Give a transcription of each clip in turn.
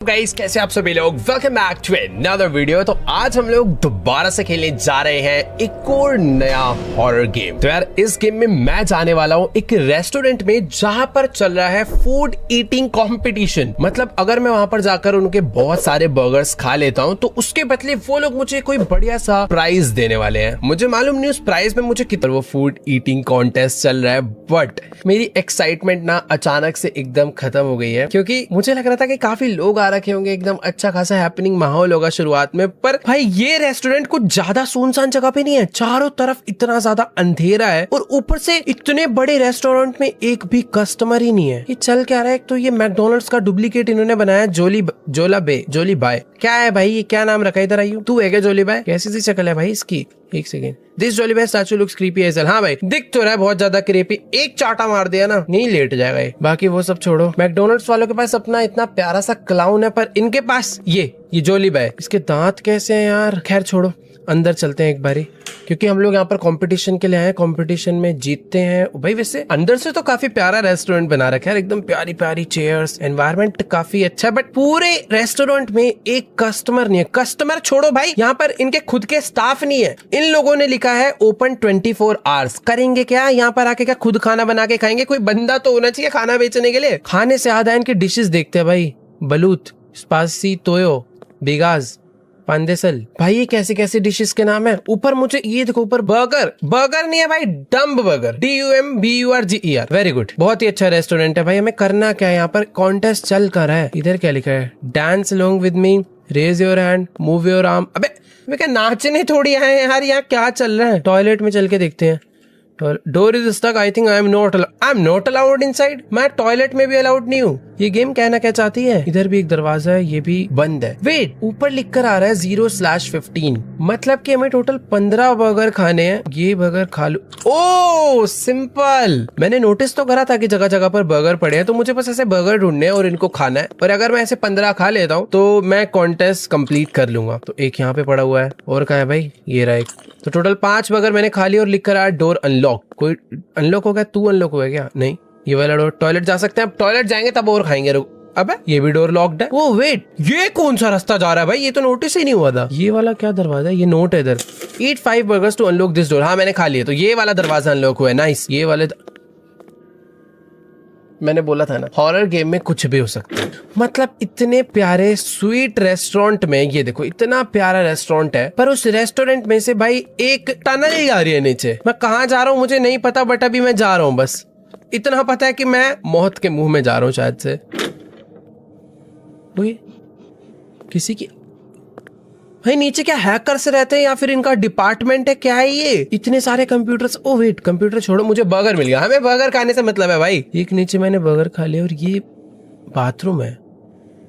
Guys कैसे आप सभी लोग, welcome back to another video. तो आज हम लोग दोबारा से खेलने जा रहे हैं एक और नया हॉरर गेम। तो यार इस गेम में मैं जाने वाला हूँ एक रेस्टोरेंट में जहां पर चल रहा है फूड ईटिंग कंपटीशन। मतलब अगर मैं वहां पर जाकर उनके बहुत सारे बर्गर्स खा लेता हूँ तो उसके बदले वो लोग मुझे कोई बढ़िया सा प्राइज देने वाले हैं। मुझे मालूम नहीं उस प्राइज में मुझे कितना वो फूड ईटिंग कॉन्टेस्ट चल रहा है, बट मेरी एक्साइटमेंट ना अचानक से एकदम खत्म हो गई है, क्योंकि मुझे लग रहा था कि काफी लोग रखे होंगे, एकदम अच्छा खासा हैपनिंग माहौल होगा शुरुआत में। पर भाई ये रेस्टोरेंट कुछ ज्यादा सुनसान जगह पे नहीं है, चारों तरफ इतना ज्यादा अंधेरा है और ऊपर से इतने बड़े रेस्टोरेंट में एक भी कस्टमर ही नहीं है। ये चल क्या रहा है? तो ये मैकडोनल्ड्स का डुप्लीकेट इन्होंने बनाया, जोली बाय। क्या है भाई, ये क्या नाम रखा? इधर आइयो, तू है क्या जोली बाय? कैसी सी शक्ल है भाई इसकी? एक second, this Jollibee statue looks creepy as well. हाँ भाई दिख तो रहा है बहुत ज्यादा क्रीपी। एक चाटा मार दिया ना, नहीं लेट जाएगा ये। बाकी वो सब छोड़ो, मैकडोनल्ड्स वालों के पास अपना इतना प्यारा सा क्लाउन है, पर इनके पास ये जोली बाय, इसके दांत कैसे हैं यार। खैर छोड़ो, अंदर चलते हैं एक बारी, क्योंकि हम लोग यहाँ पर कंपटीशन के लिए आए हैं, कंपटीशन में जीतते हैं भाई। वैसे अंदर से तो काफी प्यारा रेस्टोरेंट बना रखा है, एकदम प्यारी प्यारी चेयर्स, एनवायरनमेंट काफी अच्छा है, बट पूरे रेस्टोरेंट में एक कस्टमर नहीं है। कस्टमर छोड़ो भाई, यहाँ पर इनके खुद के स्टाफ नहीं है। इन लोगों ने लिखा है ओपन 24 आवर्स। करेंगे क्या यहाँ पर आके? क्या खुद खाना बना के खाएंगे? कोई बंदा तो होना चाहिए खाना बेचने के लिए। खाने से आधा इनके डिशेस देखते हैं भाई। बलूत, स्पाइसी तोयो, बिगाज, पांदेसल। भाई ये कैसे कैसे डिशेस के नाम है। ऊपर मुझे ये देखो, ऊपर बर्गर नहीं है भाई, dumb burger, DUMBURGER। Very good, बहुत ही अच्छा रेस्टोरेंट है भाई। हमें करना क्या है? यहाँ पर कॉन्टेस्ट चल कर है। इधर क्या लिखा है? Dance along with me, raise your hand, move your arm. अबे क्या नाचने थोड़ी आए हैं यार, यहाँ क्या चल रहा है? टॉयलेट में चल के देखते हैं। Door is stuck, I think I am not allowed inside. मैं टॉयलेट में भी अलाउड नहीं हूँ। ये गेम कहना क्या चाहती है? इधर भी एक दरवाजा है, ये भी बंद है। वेट, ऊपर लिख कर आ रहा है 0/15, मतलब कि हमें टोटल 15 बर्गर खाने हैं। ये बर्गर खा लो। ओ सिंपल, मैंने नोटिस तो करा था कि जगह जगह पर बर्गर पड़े हैं, तो मुझे बस ऐसे बर्गर ढूंढने हैं और इनको खाना है। और अगर मैं ऐसे 15 खा लेता हूँ तो मैं कॉन्टेस्ट कंप्लीट कर लूंगा। तो एक यहाँ पे पड़ा हुआ है, और कहाँ है भाई? ये रहा एक। तो टोटल 5 बर्गर मैंने खा लिया और लिख कर आया डोर अनलॉक। कोई अनलॉक हो गया? तू अनलॉक हुआ क्या? नहीं, ये वाला डोर। टॉयलेट जा सकते हैं, अब टॉयलेट जाएंगे तब और खाएंगे। अबे ये भी डोर लॉक्ड है। ओ वेट, ये कौन सा रास्ता जा रहा है भाई? ये तो नोटिस ही नहीं हुआ था। ये वाला क्या दरवाजा है? ये नोट है इधर, eat 5 burgers to unlock this door. हाँ मैंने खा लिया, तो ये वाला दरवाजा अनलॉक हुआ है। नाइस। ये वाले मैंने बोला था ना, हॉरर गेम में कुछ भी हो सकता है। मतलब इतने प्यारे स्वीट रेस्टोरेंट में, ये देखो इतना प्यारा रेस्टोरेंट है, पर उस रेस्टोरेंट में से भाई एक टनल ही आ रही है नीचे। मैं कहाँ जा रहा हूँ मुझे नहीं पता, बट अभी मैं जा रहा हूँ। बस इतना पता है कि मैं मौत के मुंह में जा रहा हूँ शायद से। किसी की भाई नीचे क्या हैकर्स रहते हैं या फिर इनका डिपार्टमेंट है? क्या है ये? इतने सारे कंप्यूटर्स। ओ वेट, कंप्यूटर छोड़ो, मुझे बर्गर मिल गया। हमें बर्गर खाने से मतलब है भाई। एक नीचे मैंने बर्गर खा लिया, और ये बाथरूम है।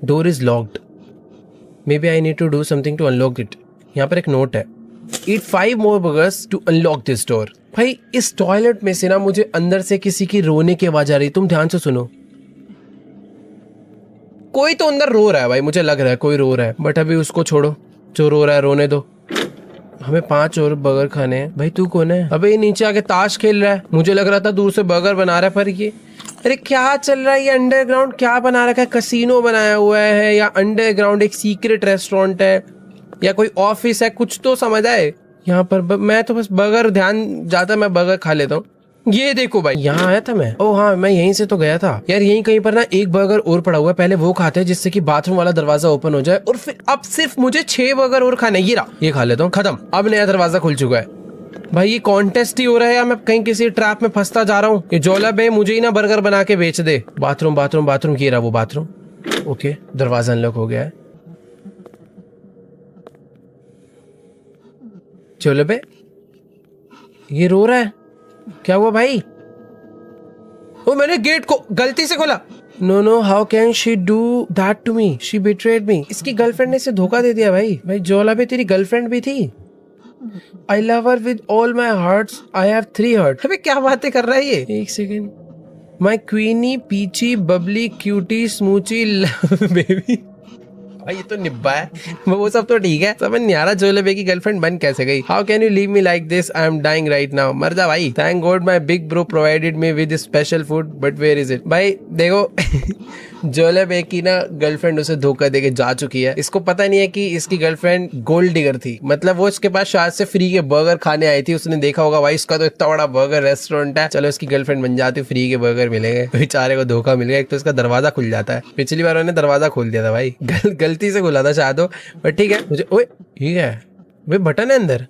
Door is locked, may be I need to do something to unlock it. यहाँ पर एक नोट है, eat 5 more burgers to unlock this door. भाई इस टॉयलेट में से ना मुझे अंदर से किसी की रोने की आवाज आ रही। तुम ध्यान से सुनो, कोई तो अंदर रो रहा है भाई, मुझे लग रहा है कोई रो रहा है। बट अभी उसको छोड़ो, जो रो रहा है रोने दो। हमें 5 और बर्गर खाने हैं। भाई तू कौन है? अबे ये नीचे आके ताश खेल रहा है। मुझे लग रहा था दूर से बर्गर बना रहा है, पर ये अरे क्या चल रहा है? ये अंडरग्राउंड क्या बना रखा है? कसीनो बनाया हुआ है या अंडरग्राउंड एक सीक्रेट रेस्टोरेंट है या कोई ऑफिस है? कुछ तो समझ आए यहाँ पर। मैं तो बस बर्गर ध्यान जाता, मैं बर्गर खा लेता हूँ। ये देखो भाई, यहाँ आया था मैं। ओ हाँ, मैं यहीं से तो गया था यार। यहीं कहीं पर ना एक बर्गर और पड़ा हुआ है, पहले वो खाते हैं जिससे कि बाथरूम वाला दरवाजा ओपन हो जाए। और फिर अब सिर्फ मुझे 6 बर्गर और खाने। ये रहा, ये खा लेता हूँ, खत्म। अब नया दरवाजा खुल चुका है। भाई ये कॉन्टेस्ट ही हो रहा है या मैं कहीं किसी ट्रैप में फंसता जा रहा हूँ? ये जोला बे मुझे ही ना बर्गर बना के बेच दे। बाथरूम बाथरूम बाथरूम, ये रहा वो बाथरूम। ओके, दरवाजा अनलॉक हो गया है। जोला बे ये रो रहा है, क्या हुआ भाई? ओ मैंने गेट को गलती से खोला। No, how can she do that to me? She betrayed me. इसकी गर्लफ्रेंड ने इसे धोखा दे दिया भाई। भाई जोला भी तेरी गर्लफ्रेंड भी थी। I love her with all my hearts, I have 3 heart. अबे क्या बातें कर रहा है ये? एक सेकेंड। माई क्वीनी पीची बबली क्यूटी स्मूची बेबी। भाई ये तो निब्बा है, वो सब तो ठीक है, समझ नहीं आ रहा जोलेबे की गर्लफ्रेंड बन कैसे गई। How can you leave me like this, I am dying right now. मर जा भाई। Thank God my big bro provided me with special food, but where is it. भाई देखो जोलेबे की ना गर्लफ्रेंड उसे धोखा देके जा चुकी है। इसको पता नहीं है कि इसकी गर्लफ्रेंड गोल्ड डिगर थी, मतलब वो इसके पास शायद से फ्री के बर्गर खाने आई थी। उसने देखा होगा भाई इसका तो इतना बड़ा बर्गर रेस्टोरेंट है, चलो इसकी गर्लफ्रेंड बन जाती, फ्री के बर्गर मिलेंगे। बेचारे को धोखा मिल गया। एक तो इसका दरवाजा खुल जाता है, पिछली बार उन्होंने दरवाजा खोल दिया था भाई, गलती से खुला था शायद हो, बट ठीक है। मुझे ओए ठीक है भाई, बटन है अंदर,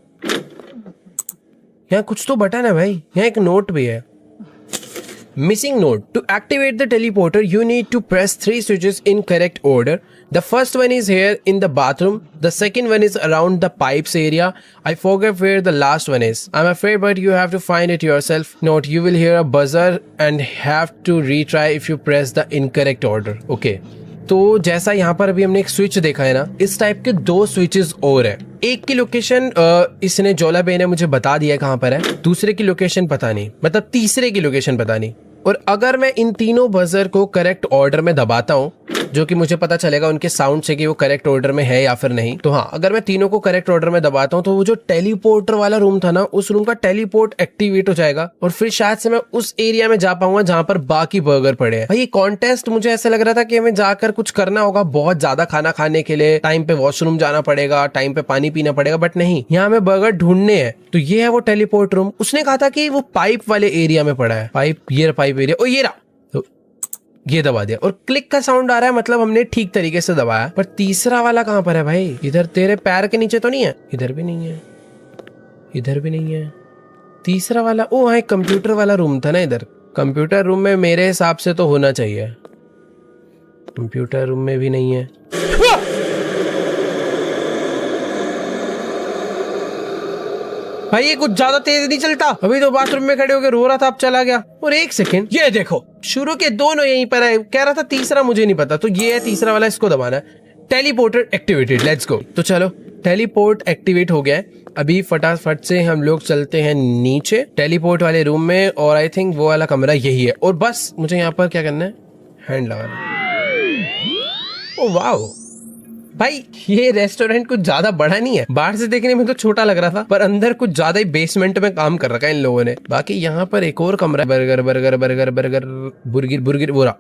यहाँ कुछ तो बटन है भाई, यहाँ एक नोट भी है। Missing note. To activate the teleporter, you need to press 3 switches in correct order. The first one is here in the bathroom. The second one is around the pipes area. I forget where the last one is. I'm afraid, but you have to find it yourself. Note, you will hear a buzzer and have to retry if you press the incorrect order. Okay. तो जैसा यहाँ पर अभी हमने एक switch देखा है ना, इस टाइप के 2 स्विचेस और है। एक की लोकेशन इसने जोलाबे ने मुझे बता दिया कहाँ पर है, दूसरे की लोकेशन पता नहीं, मतलब तीसरे की लोकेशन पता नहीं। और अगर मैं इन तीनों बजर को करेक्ट ऑर्डर में दबाता हूँ, जो कि मुझे पता चलेगा उनके साउंड से कि वो करेक्ट ऑर्डर में है या फिर नहीं, तो हाँ अगर मैं तीनों को करेक्ट ऑर्डर में दबाता हूँ तो वो जो टेलीपोर्टर वाला रूम था ना, उस रूम का टेलीपोर्ट एक्टिवेट हो जाएगा और फिर शायद से मैं उस एरिया में जा पाऊंगा जहां पर बाकी बर्गर पड़े हैं। भाई ये कॉन्टेस्ट मुझे ऐसा लग रहा था कि हमें जाकर कुछ करना होगा, बहुत ज्यादा खाना खाने के लिए टाइम पे वॉशरूम जाना पड़ेगा, टाइम पे पानी पीना पड़ेगा, बट नहीं, यहाँ हमें बर्गर ढूंढने हैं। तो ये है वो टेलीपोर्ट रूम। उसने कहा था कि वो पाइप वाले एरिया में पड़ा है, पाइप, ये पाइप एरिया, ओ ये रहा, ये दबा दिया और क्लिक का साउंड आ रहा है, मतलब हमने ठीक तरीके से दबाया। पर तीसरा वाला कहां पर है भाई? इधर तेरे पैर के नीचे तो नहीं है? इधर भी नहीं है, इधर भी नहीं है। तीसरा वाला, ओ हाँ, कंप्यूटर वाला रूम था ना इधर। कंप्यूटर रूम में मेरे हिसाब से तो होना चाहिए, कंप्यूटर रूम में भी नहीं है। भाई ये कुछ ज्यादा तेज नहीं चलता, अभी तो बाथरूम में खड़े होकर रो रहा था, अब चला गया। और एक सेकंड, ये देखो शुरू के दोनों यहीं पर है, कह रहा था तीसरा मुझे नहीं पता, तो ये है तीसरा वाला, इसको दबाना है। Teleporter activated, let's go. तो चलो टेलीपोर्ट एक्टिवेट हो गया है। अभी फटाफट से हम लोग चलते हैं नीचे टेलीपोर्ट वाले रूम में, और आई थिंक वो वाला कमरा यही है। और बस मुझे यहाँ पर क्या करना है, हैंड लगाना। ओ वाओ भाई, ये रेस्टोरेंट कुछ ज्यादा बड़ा नहीं है, बाहर से देखने में तो छोटा लग रहा था, पर अंदर कुछ ज्यादा ही बेसमेंट में काम कर रखा है इन लोगों ने। बाकी यहाँ पर एक और कमरा, बर्गर बर्गर बर्गर बर्गर, बुर्गिर बुर्गिर, बोरा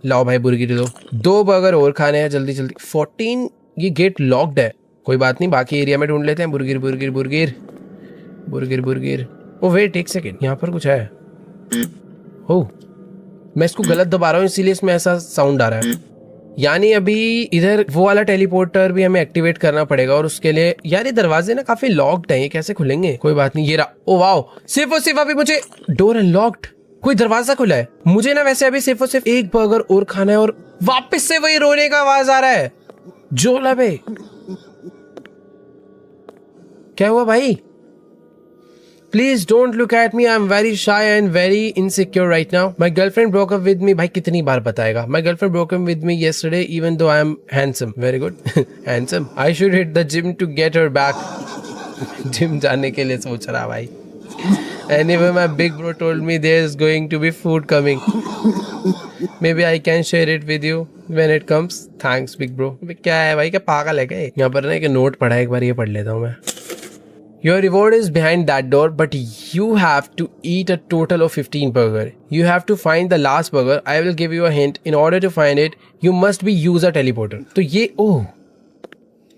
लाओ भाई, बुर्गिर दो, 2 बर्गर और खाने हैं जल्दी जल्दी। 14, ये गेट लॉक्ड है, कोई बात नहीं, बाकी एरिया में ढूंढ लेते हैं। बुर्गिर बुर्गिर बुर्गिर बुर्गिर बुर्गिर, ओ वेट एक सेकेंड, यहाँ पर कुछ है। ओ मैं इसको गलत दबा रहा हूँ, इसीलिए इसमें ऐसा साउंड आ रहा है। यानी अभी इधर वो वाला टेलीपोर्टर भी हमें एक्टिवेट करना पड़ेगा, और उसके लिए यार ये दरवाजे ना काफी लॉक्ड हैं, ये कैसे खुलेंगे? कोई बात नहीं, ये रहा। ओ वाओ, सिर्फ और सिर्फ अभी मुझे डोर अनलॉक्ड, कोई दरवाजा खुला है। मुझे ना वैसे अभी सिर्फ और सिर्फ एक बर्गर और खाना है, और वापस से वही रोने का आवाज आ रहा है। जोलाबे क्या हुआ भाई? Please don't look at me. I'm very shy and very insecure right now. My girlfriend broke up with me. भाई कितनी बार बताएगा? My girlfriend broke up with me yesterday, even though I'm handsome. Very good. Handsome. I should hit the gym to get her back. Gym जाने के लिए सोच रहा भाई। Anyway, my big bro told me there's going to be food coming. Maybe I can share it with you when it comes. Thanks, big bro. क्या है भाई, क्या पागल है क्या? यहाँ पर ना एक नोट पढ़ा है, एक बार ये पढ़ लेता हूँ मैं। Your reward is behind that door, but you have to eat a total of 15 burger. You have to find the last burger. I will give you a hint. In order to find it, you must be use a teleporter. तो ये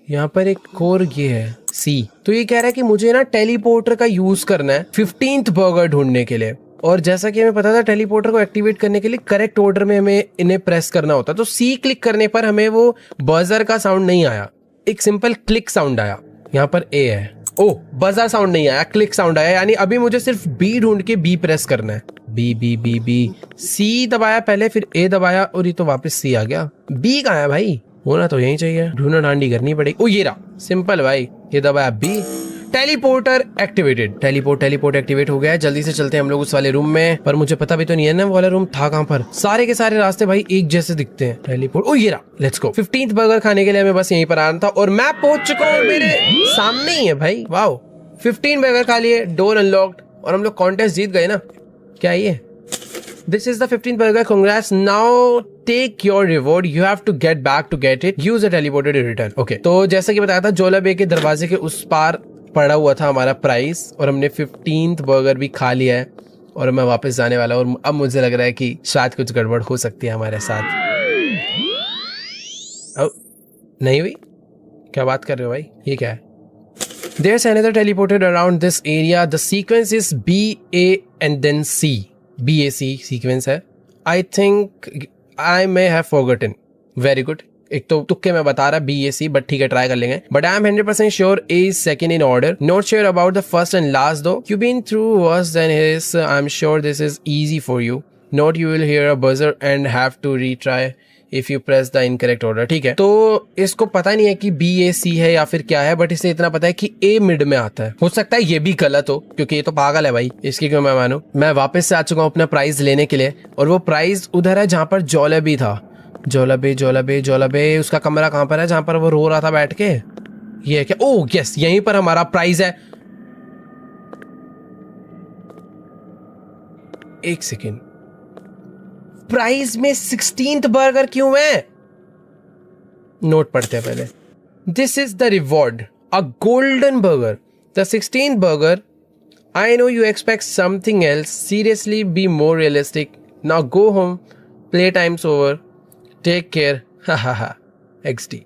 यहाँ पर एक और ये है C. तो ये कह रहा है कि मुझे ना टेलीपोर्टर का यूज करना है 15th बर्गर ढूंढने के लिए। और जैसा कि हमें पता था टेलीपोर्टर को एक्टिवेट करने के लिए करेक्ट ऑर्डर में हमें इन्हें प्रेस करना होता। तो C क्लिक करने पर हमें वो बजर का साउंड नहीं आया, एक सिंपल क्लिक साउंड आया। यहाँ पर A है, ओ बजर साउंड नहीं आया, क्लिक साउंड आया। यानी अभी मुझे सिर्फ बी ढूंढ के बी प्रेस करना है। बी बी बी बी, सी दबाया पहले, फिर ए दबाया, और ये तो वापस सी आ गया। बी कहाँ है भाई? होना तो यही चाहिए, ढूंढा ढांडी करनी पड़ेगी। ओ ये रहा, सिंपल भाई, ये दबाया B, teleporter activated. Teleport activate हो गया है। जल्दी से चलते हैं हम लोग उस वाले रूम में, पर मुझे पता भी तो नहीं है ना वो वाला रूम था कहाँ पर। सारे के सारे रास्ते भाई एक जैसे दिखते हैं। टेलीपोर्ट, ओ ये रहा, लेट्स गो। 15th बर्गर खाने के लिए हमें बस यहीं पर आना था, और मैं पहुंच चुका हूँ, मेरे सामने ही है भाई। वाओ, 15 बर्गर खा लिए, डोर अनलॉक्ड, और हम लोग कॉन्टेस्ट जीत गए ना। क्या ये This is the 15th burger. Congrats. Now take your reward. You have to get back to get it. Use a teleporter to return. Okay. तो जैसा कि बताया था, जोला बे के दरवाजे के उस पार पड़ा हुआ था हमारा प्राइस और हमने 15th बर्गर भी खा लिया है और मैं वापस जाने वाला हूँ। और अब मुझे लग रहा है कि शायद कुछ गड़बड़ हो सकती है हमारे साथ। नहीं हुई? क्या बात कर रहे हो भाई? ये क्या है? There's another teleported around this area. The sequence is B, A and then C. BAC sequence है। I think I may have forgotten. Very good. एक तो तुक्के में बता रहा BAC, बट ठीक है, ट्राई कर लेंगे। But I am 100% sure A is second in order. Not sure about the first and last though. You've been through worse than his. I'm sure this is easy for you. Note you will hear a buzzer and have to retry if you press the incorrect order. ठीक है, तो इसको पता नहीं है कि BAC है या फिर क्या है, बट इसे इतना पता है कि A मिड में आता है। हो सकता है ये भी गलत हो, क्योंकि ये तो पागल है भाई, इसकी क्यों मैं मानूं। मैं वापस से आ चुका हूँ अपना प्राइज लेने के लिए, और वो प्राइज उधर है जहाँ पर जोलाबे था। जोलाबे उसका कमरा कहाँ पर है जहाँ पर वो रो रहा था बैठ के? ये है क्या? ओह यस, यहीं पर हमारा प्राइज है। एक सेकेंड, प्राइस में 16th बर्गर क्यों है? नोट पढ़ते हैं पहले। This is the reward, a golden burger, the 16th burger. I know you expect something else, seriously be more realistic. Now go home, play time's over, take care. Ha XD।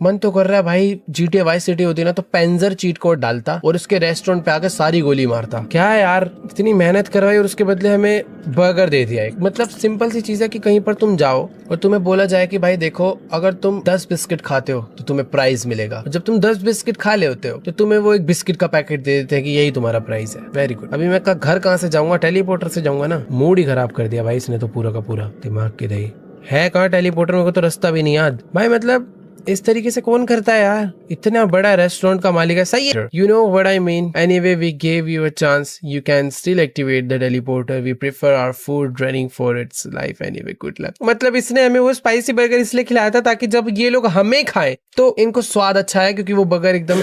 मन तो कर रहा है भाई, GTA vice city होती ना तो पेंजर cheat code डालता और उसके रेस्टोरेंट पे आकर सारी गोली मारता। क्या है यार, इतनी मेहनत करवाई और उसके बदले हमें बर्गर दे दिया एक। मतलब सिंपल सी चीज है कि कहीं पर तुम जाओ और तुम्हें बोला जाए कि भाई देखो, अगर तुम 10 बिस्किट खाते हो तो तुम्हें प्राइज मिलेगा। जब तुम 10 बिस्किट खा ले होते हो तो तुम्हें वो एक बिस्किट का पैकेट दे देते हैं कि यही तुम्हारा प्राइस है। Very good. अभी मैं घर कहाँ से जाऊंगा? टेलीपोर्टर से जाऊंगा ना। मूड ही खराब कर दिया भाई इसने तो पूरा का पूरा। दिमाग की दही है कहाँ टेलीपोर्टर? मेरे को तो रास्ता भी नहीं याद भाई। मतलब इस तरीके से कौन करता है यार? इतना बड़ा रेस्टोरेंट का मालिक है। सही है, you know what I mean. Anyway, we gave you a chance. You can still activate the teleporter. We prefer our food running for its life. Anyway, good luck. मतलब इसने हमें वो स्पाइसी बर्गर इसलिए खिलाया था ताकि जब ये लोग हमें खाएं तो इनको स्वाद अच्छा है, क्योंकि वो बर्गर एकदम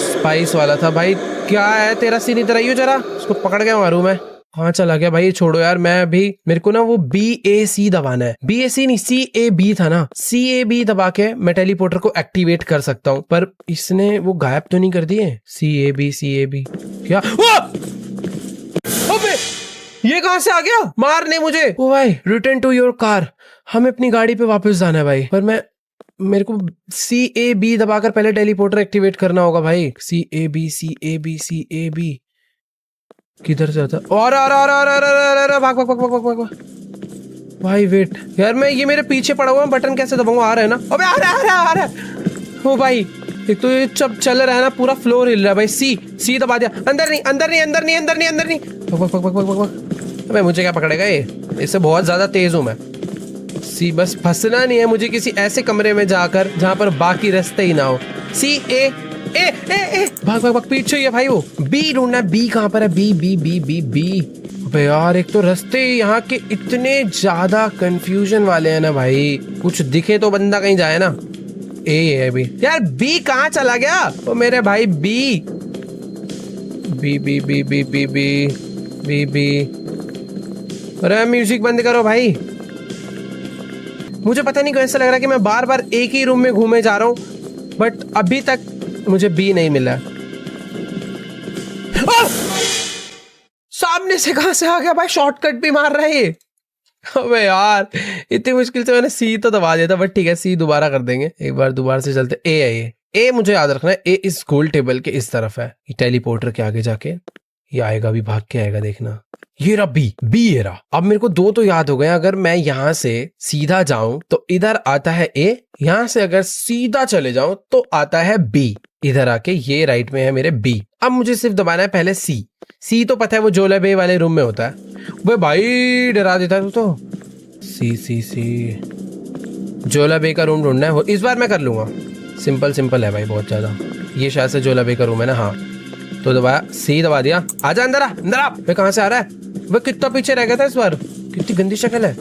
स्पाइस वाला था। भाई क्या है तेरा सीन? इधर आइयो जरा, उसको पकड़ के मारूं मैं। कहाँ चला गया भाई? छोड़ो यार, मैं अभी मेरे को ना वो BAC दबाना है। BAC नहीं, CAB था ना। CAB दबा के मैं टेलीपोर्टर को एक्टिवेट कर सकता हूँ, पर इसने वो गायब तो नहीं कर दिए। CAB क्या? अबे ये कहाँ से आ गया मारने मुझे? ओ भाई, रिटर्न टू योर कार। हमें अपनी गाड़ी पे वापस जाना है भाई, पर मेरे को CAB दबाकर पहले टेलीपोर्टर एक्टिवेट करना होगा भाई। CAB किधर से आता? और भाग भाई। वेट यार, मैं ये मेरे पीछे पड़ा हुआ बटन कैसे दबाऊंगा? आ रहा है ना? अबे आ रहा है। ओ भाई, एक तो ये जब चल रहा है ना पूरा फ्लोर हिल रहा है भाई। सी दबा दिया। अंदर नहीं। अबे मुझे क्या पकड़ेगा ये? इससे बहुत ज्यादा तेज हूं मैं। सी, बस फंसना नहीं है मुझे किसी ऐसे कमरे में जाकर जहां पर बाकी रास्ते ही ना हो। CA भाग पीछे है भाई। वो B ढूंढना है। B कहाँ पर है? B। अबे यार, एक तो रास्ते यहाँ के इतने ज्यादा कंफ्यूजन वाले हैं ना भाई, कुछ दिखे तो बंदा कहीं जाए ना। A है B यार। B कहाँ चला गया? ओ मेरे भाई B। अरे म्यूजिक बंद करो भाई। मुझे पता नहीं क्यों ऐसा लग रहा है कि मैं बार बार एक ही रूम में घूमे जा रहा हूँ, बट अभी तक मुझे B नहीं मिला। सामने से कहां से आ गया भाई? शॉर्टकट भी मार रहा है ये। अबे यार, इतनी मुश्किल से मैंने C तो दबा दिया था, बट ठीक है, C दोबारा कर देंगे। एक बार दोबारा से चलते। A है ये। A मुझे याद रखना है। A इस गोल टेबल के इस तरफ है, टेलीपोर्टर के आगे जाके ये आएगा, भी भाग के आएगा, देखना। ये रहा B ये रहा। अब मेरे को दो तो याद हो गए। अगर मैं यहाँ से सीधा जाऊं तो इधर आता है A, यहाँ से अगर सीधा चले जाऊं तो आता है B। इधर आके ये राइट में है मेरे B। अब मुझे सिर्फ दबाना है पहले C तो पता है वो जोलाबे वाले रूम में होता है। वो भाई डरा देता है तो। C जोलाबे का रूम ढूंढना है। इस बार मैं कर लूंगा। सिंपल है भाई, बहुत ज्यादा। ये शायद से जोलाबे का रूम है ना? हाँ, तो दबाया, C दबा दिया। आजा अंदर आ। वे कहाँ से आ रहा है? वो कितना पीछे रह गया था इस बार, कितनी गंदी शक्ल है।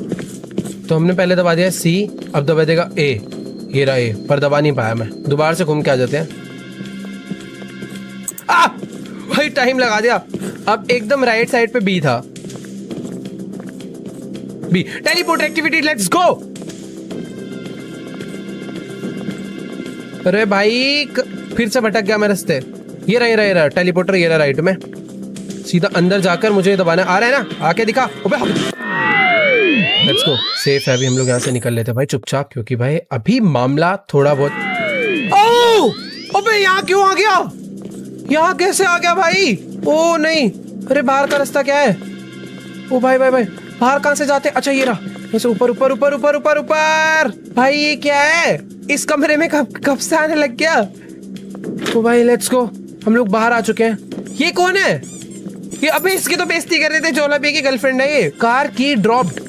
तो हमने पहले दबा दिया C, अब दबा देगा A। ये रहा A, पर दबा नहीं पाया मैं। दोबारा से घूम के आ जाते हैं। भाई टाइम लगा दिया। अब एकदम राइट साइड पे B था, भी। Teleport activity, let's go. अरे भाई फिर से भटक गया मैं रास्ते। ये रहा टेलीपोर्टर, ये रहा राइट में। सीधा अंदर जाकर मुझे दबाना। आ रहा है ना, आके दिखा। लेट्स गो, सेफ है। अभी हम लोग यहाँ से निकल लेते भाई चुपचाप, क्योंकि भाई अभी मामला थोड़ा बहुत। ओह अबे यहाँ क्यों आ गया? यहाँ कैसे आ गया भाई? ओ नहीं, अरे बाहर का रास्ता क्या है? ओ भाई बाहर कहाँ से जाते? अच्छा ये रहा, ऐसे ऊपर ऊपर ऊपर ऊपर ऊपर ऊपर। भाई ये क्या है? इस कमरे में कब से आने लग गया? ओ भाई लेट्स गो, हम लोग बाहर आ चुके हैं। ये कौन है? ये अबे इसकी तो बेइज्जती कर रहे थे, जोलाबी की गर्लफ्रेंड है ये। कार की ड्रॉप्ड।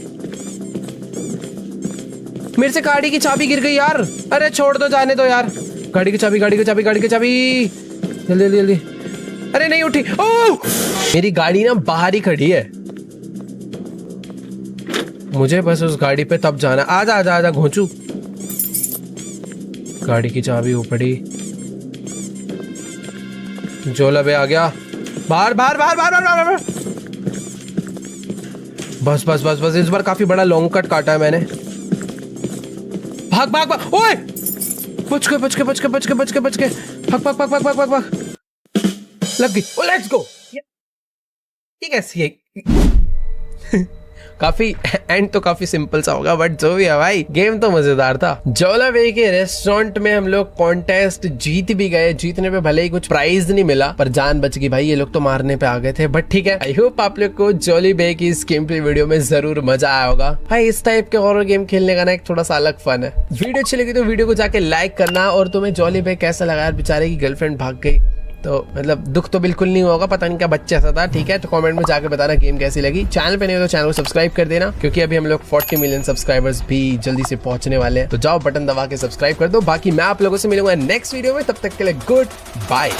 मेरे से गाड़ी की चाबी गिर गई यार। अरे छोड़ दो, जाने दो यार। गाड़ी की चाबी जल्दी जल्दी। अरे नहीं उठी। ओह मेरी गाड़ी ना बाहर ही खड़ी है। मुझे बस उस गाड़ी पे तब जाना। आजा घोंचू। गाड़ी की चाबी ऊपरी। जोलाबे आ गया। बाहर। बस इस बार काफी बड़ा लॉन्ग कट काटा है मैंने। भाग। ओए बच के। भाग। लग गई। ओ लेट्स गो। ये कैसी है? काफी एंड तो काफी सिंपल सा होगा, बट जो भी है भाई, गेम तो मजेदार था। जोलाबे के रेस्टोरेंट में हम लोग कॉन्टेस्ट जीत भी गए। जीतने पे भले ही कुछ प्राइज नहीं मिला, पर जान बच गई भाई। ये लोग तो मारने पे आ गए थे, बट ठीक है। आई होप आप लोग को जोलाबे की इस गेम प्ले वीडियो में जरूर मजा आया होगा भाई। इस टाइप के हॉरर गेम खेलने का ना एक थोड़ा सा अलग फन है। वीडियो अच्छी लगी तो वीडियो को जाके लाइक करना। और तुम्हें जोलाबे कैसा लगा? बेचारे की गर्लफ्रेंड भाग गई तो मतलब दुख तो बिल्कुल नहीं होगा, पता नहीं क्या बच्चा सा था। ठीक है, तो कमेंट में जाकर बताना गेम कैसी लगी। चैनल पे नहीं हो तो चैनल को सब्सक्राइब कर देना, क्योंकि अभी हम लोग 40 मिलियन सब्सक्राइबर्स भी जल्दी से पहुंचने वाले हैं। तो जाओ बटन दबा के सब्सक्राइब कर दो। बाकी मैं आप लोगों से मिलूंगा नेक्स्ट वीडियो में, तब तक के लिए गुड बाय।